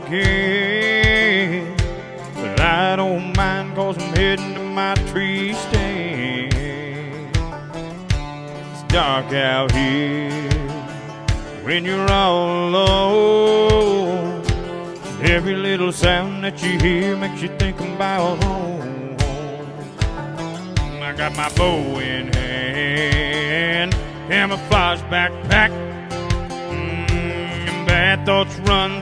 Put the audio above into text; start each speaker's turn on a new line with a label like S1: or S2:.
S1: again. But I don't mind, 'cause I'm heading to my tree stand. It's dark out here when you're all alone. Every little sound that you hear makes you think about home. I got my bow in hand, camouflage backpack, and bad thoughts run